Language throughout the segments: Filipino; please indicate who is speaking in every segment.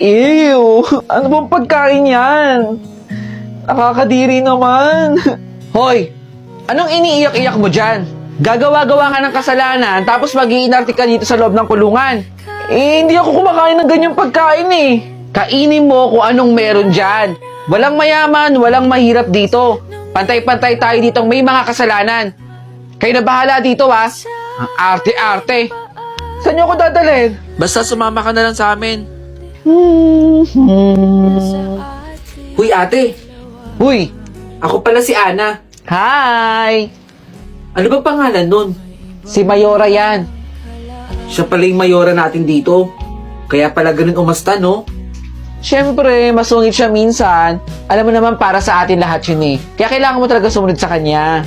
Speaker 1: Ew! Ano bang pagkain yan? Nakakadiri naman. Hoy! Anong iniiyak-iyak mo dyan? Gagawa-gawa ka ng kasalanan tapos mag-iinarte ka dito sa loob ng kulungan. Hindi ako kumakain ng ganyang pagkain eh. Kainin mo kung anong meron dyan. Walang mayaman, walang mahirap dito. Pantay-pantay tayo ditong may mga kasalanan. Kayo na bahala dito ha. Ang arte-arte. Saan niyo ako dadalhin?
Speaker 2: Basta sumama ka na lang sa amin. Huy, ate.
Speaker 1: Uy!
Speaker 2: Ako pala si Ana.
Speaker 1: Hi!
Speaker 2: Ano ba pangalan nun?
Speaker 1: Si Mayora yan.
Speaker 2: Siya pala yung mayora natin dito. Kaya pala ganun umasta, no?
Speaker 1: Siyempre, masungit siya minsan. Alam mo naman para sa atin lahat yun eh. Kaya kailangan mo talaga sumunod sa kanya.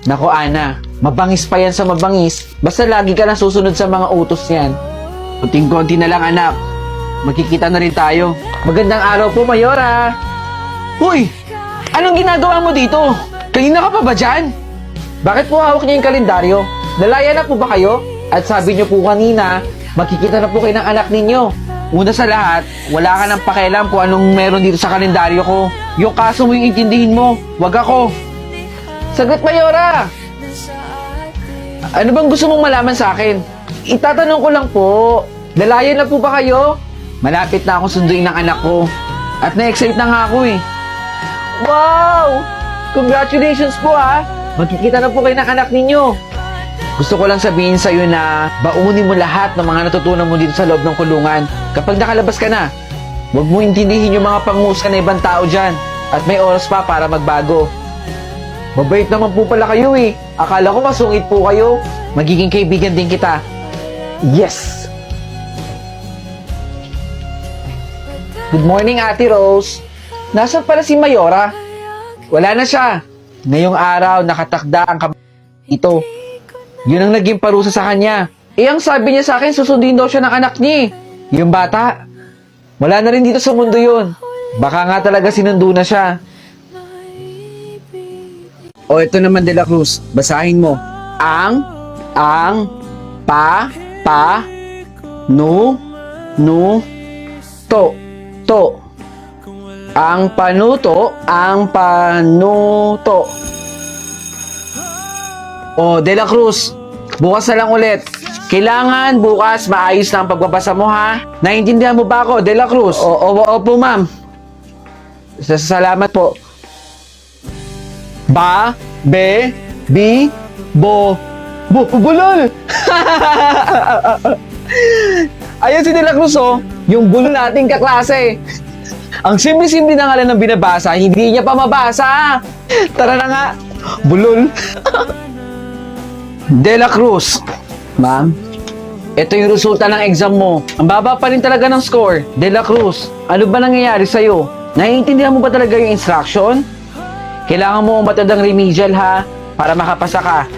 Speaker 1: Nako Ana, mabangis pa yan sa mabangis. Basta lagi ka na susunod sa mga utos niyan. Kunting-konti na lang anak. Magkikita na rin tayo. Magandang araw po, Mayora. Uy! Anong ginagawa mo dito? Kanina ka pa ba dyan? Bakit po hawak niyo yung kalendaryo? Nalaya na po ba kayo? At sabi niyo po kanina, magkikita na po kayo ng anak ninyo. Una sa lahat, wala ka nang pakialam kung anong meron dito sa kalendaryo ko. Yung kaso mo yung intindihin mo, wag ako. Sagot, Mayora! Ano bang gusto mong malaman sa akin? Itatanong ko lang po, nalaya na po ba kayo? Malapit na akong sunduin ng anak ko. At na-excite na nga ako eh. Wow! Congratulations po ha! Magkikita na po kayo ng anak ninyo. Gusto ko lang sabihin sa'yo na baunin mo lahat ng mga natutunan mo dito sa loob ng kulungan. Kapag nakalabas ka na, huwag mo intindihin yung mga pangmusika na ibang tao dyan. At may oras pa para magbago. Mabait naman po pala kayo eh. Akala ko masungit po kayo. Magiging kaibigan din kita. Yes! Good morning, Ate Rose. Nasaan pala si Mayora? Wala na siya. Ngayong araw, nakatakda ang ito. Yun ang naging parusa sa kanya. Ang sabi niya sa akin, susundin daw siya ng anak niya. Yung bata, wala na rin dito sa mundo yun. Baka nga talaga sinundo na siya. O ito naman, De La Cruz, basahin mo. To. Ang panuto. O, De La Cruz, bukas na lang ulit. Kailangan bukas maayos na ang pagbabasa mo, ha? Naiintindihan mo ba ako, De La Cruz? Opo, ma'am. Salamat po. Bulol! Ayun si De La Cruz, oh. Yung bulol nating kaklase. Ang simple-simple na ngalan ng binabasa, hindi niya pa mabasa. Tara na nga, bulol. De La Cruz. Ma'am, ito yung resulta ng exam mo. Ang baba pa rin talaga ng score. De La Cruz, ano ba nangyayari sa'yo? Naiintindihan mo ba talaga yung instruction? Kailangan mo umatid ng remedial ha, para makapasa ka.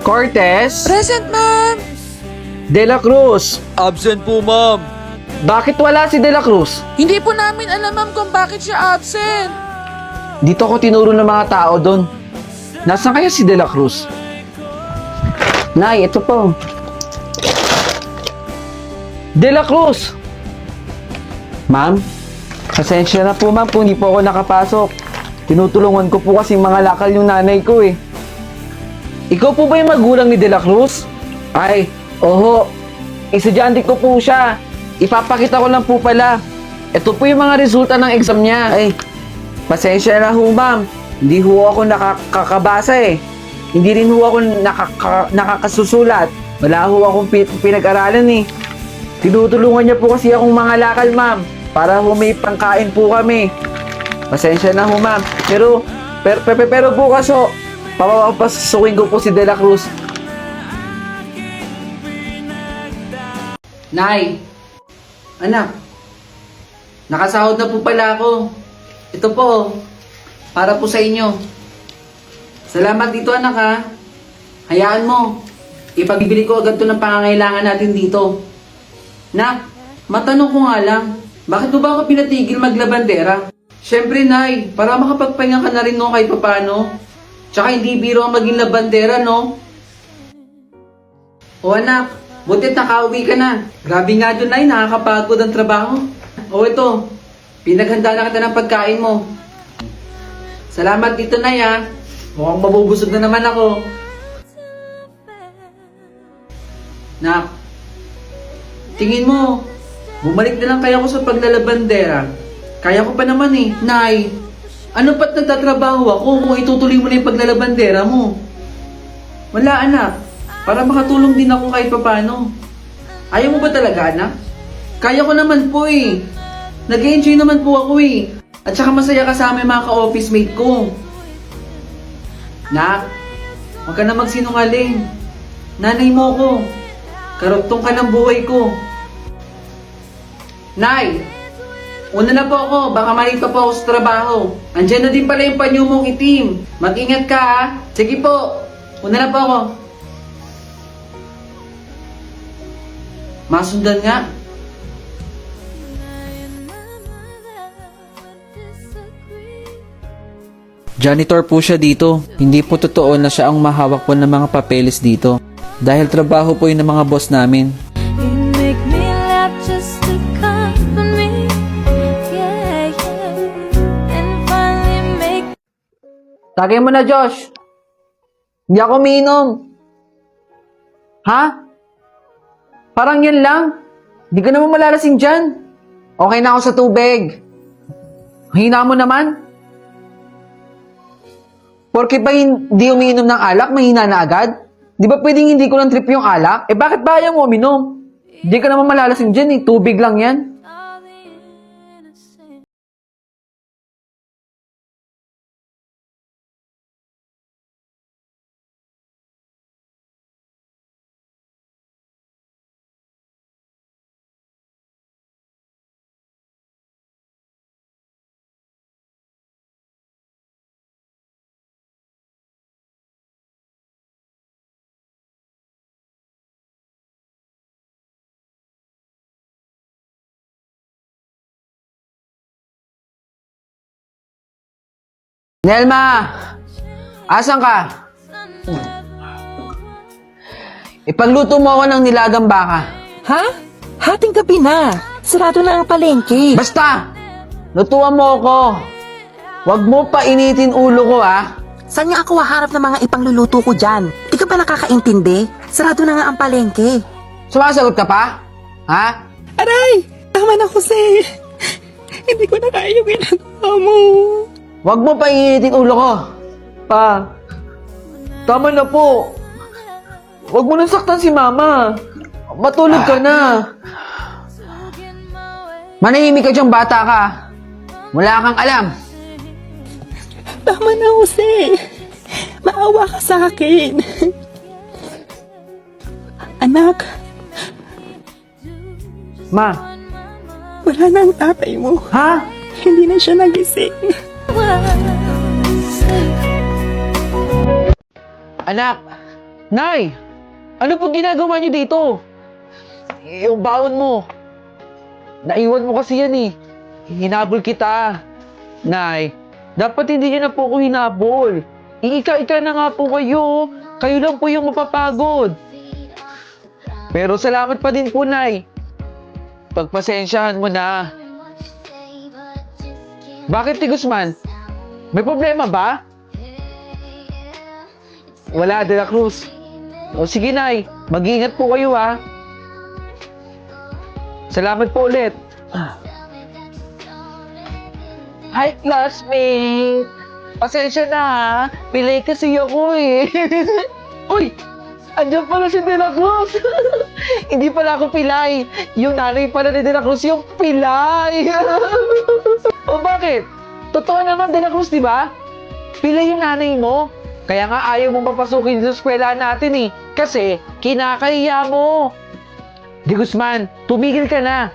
Speaker 1: Cortez?
Speaker 3: Present, ma'am!
Speaker 1: De La Cruz.
Speaker 2: Absent po, ma'am.
Speaker 1: Bakit wala si De La Cruz?
Speaker 3: Hindi po namin alam, ma'am, kung bakit siya absent.
Speaker 1: Dito ako tinuro ng mga tao doon. Nasaan kaya si De La Cruz? Nay, ito po. De La Cruz! Ma'am, pasensya na po ma'am kung hindi po ako nakapasok. Tinutulungan ko po kasi mga lakal yung nanay ko eh. Ikaw po ba yung magulang ni De La Cruz? Ay, oho. Estudyante ko po siya. Ipapakita ko lang po pala. Ito po yung mga resulta ng exam niya. Ay, pasensya na ho ma'am. Hindi ho ako nakakabasa eh. Hindi rin ho ako nakakasusulat. Wala ho akong pinag-aralan eh. Tinutulungan niya po kasi akong mga lakal ma'am. Para ho may pangkain po kami. Pasensya na ho ma'am. Pero bukas ho, papapasukin ko po si De La Cruz. Nay, anak, nakasahod na po pala ako. Ito po, para po sa inyo. Salamat dito anak ha. Hayaan mo, ipabibili ko agad to ng pangangailangan natin dito. Nak, matanong ko nga lang, bakit mo ba ako pinatigil maglabandera? Siyempre Nay, para makapagpahinga ka na rin no kahit papano. Tsaka hindi biro ang maging labandera no. O anak, butit nakauwi ka na. Grabe nga doon Nay, nakakapagod ang trabaho.
Speaker 2: O ito, pinaghanda na kita ng pagkain mo. Salamat dito, Nay, ha. Mukhang mabubusog na naman ako. Nak, tingin mo, bumalik na lang kaya ako sa paglalabandera. Kaya ko pa naman eh. Nay, ano ba't nagtatrabaho ako kung itutuloy mo na yung paglalabandera mo? Wala, anak. Para makatulong din ako kahit papano. Ayaw mo ba talaga, anak? Kaya ko naman po eh. Nag-enjoy naman po ako eh. At saka masaya kasama yung mga ka-office mate ko. Nak, huwag ka na magsinungaling. Nanay mo ko. Karugtong ka ng buhay ko. Nay, una na po ako. Baka mali pa po ako sa trabaho. Andyan na din pala yung panyo mong itim. Mag-ingat ka ha. Sige po. Una na po ako. Masundan nga.
Speaker 1: Janitor po siya dito. Hindi po totoo na siya ang mahawak po ng mga papeles dito. Dahil trabaho po yun ng mga boss namin.
Speaker 4: You make me laugh just to comfort me. Yeah, yeah. And finally make
Speaker 1: Tagay mo na, Josh. Hindi ako umiinom. Ha? Parang yan lang. Hindi ka naman malalasing dyan. Okay na ako sa tubig. Hina mo naman. Porke ba hindi umiinom ng alak, mahina na agad? Di ba pwedeng hindi ko lang trip yung alak? Eh bakit ba ayaw mo uminom? Hindi ka naman malalasing dyan eh. Tubig lang yan.
Speaker 4: all the innocent.
Speaker 1: Nelma! Asan ka? Ipagluto mo ako ng nilagang baka.
Speaker 5: Ha? Hating gabi na. Sarado na ang palengke.
Speaker 1: Basta! Lutuan mo ako. Huwag mo pa initin ulo ko, ha?
Speaker 5: Saan nga ako haharap ng mga ipangluluto ko dyan? Di ka ba nakakaintindi? Sarado na nga ang palengke.
Speaker 1: Sumasagot ka pa? Ha?
Speaker 5: Aray! Tama na, Jose. Hindi ko na kaya yung ginagawa mo.
Speaker 1: Huwag mo pa initin ulo ko. Pa, tama na po. Huwag mo nang saktan si Mama. Matulog ka na. Manahimik ka diyang bata ka. Wala kang alam.
Speaker 5: Tama na, Jose. Maawa ka sa akin. Anak,
Speaker 1: Ma,
Speaker 5: wala na ang tatay mo.
Speaker 1: ha?
Speaker 5: Hindi na siya nagising.
Speaker 1: Anak, Nay, ano pong ginagawa niyo dito? Yung baon mo. Naiwan mo kasi yan eh. Hinabol kita. Nay, dapat hindi niyo na po ako hinabol. Iika-ika na nga po kayo. Kayo lang po yung mapapagod. Pero salamat pa din po, Nay. Pagpasensyahan mo na. Bakit, Ti Guzman? May problema ba? Wala, De La Cruz. O sige, Nay. Mag-iingat po kayo, ha. Salamat po ulit. Hi, classmate. Pasensya na, ha. Pilay kasi ako, eh. Uy! Andiyan pala si De La Cruz. Hindi pala ako pilay. Yung nanay pala ni De La Cruz yung pilay. O bakit? Totoo naman, De La Cruz, di ba? Pilay yung nanay mo. Kaya nga ayaw mong papasukin sa eskwela natin eh. Kasi kinakahiya mo. De Guzman, tumigil ka na.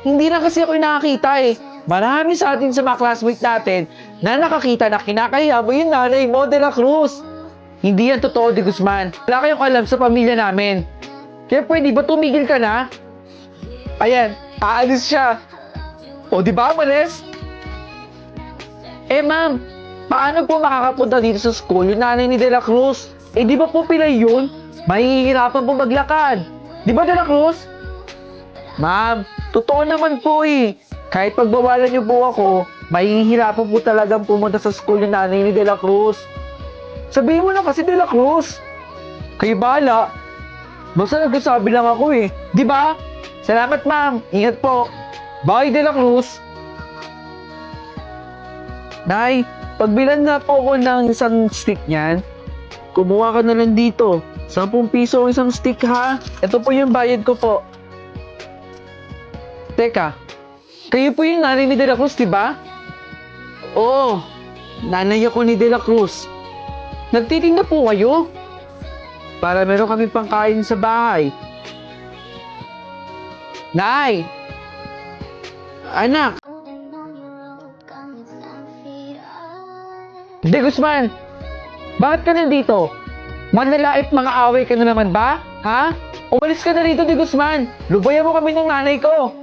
Speaker 1: Hindi na kasi ako nakakita eh. Marami sa atin sa mga classmate natin na nakakita na kinakahiya mo yung nanay mo, De La Cruz. Hindi yan totoo, De Guzman. Wala kayong alam sa pamilya namin. Kaya pwede ba tumigil ka na? Ayan, aalis siya. O di ba, malis? Eh ma'am, paano po makakapunta dito sa school yung nanay ni De La Cruz? Eh di ba po pilay yun? Mahihirapan po maglakad. Di ba, De La Cruz? Ma'am, Totoo naman po eh. Kahit pagbawalan niyo po ako, mahihirapan po talagang pumunta sa school ng nanay ni De La Cruz. Sabihin mo na kasi De La Cruz. Kayo bahala. Basta nagsasabi lang ako eh. Di ba? Salamat ma'am. Ingat po. Bye De La Cruz. Nay, pagbilan na po ako ng isang stick niyan. Kumuha ka na lang dito. 10 piso ang isang stick ha. Ito po yung bayad ko po. Teka, kayo po yung nanay ni De La Cruz, di ba? Oo, nanay ako ni De La Cruz. Nagtitinda po kayo? Para meron kami pangkain sa bahay. Nay! Anak! De Guzman! Bakit ka nandito? Manlalait mga away ka na naman ba? Ha? Umalis ka na rito, De Guzman! Lubayan mo kami ng nanay ko!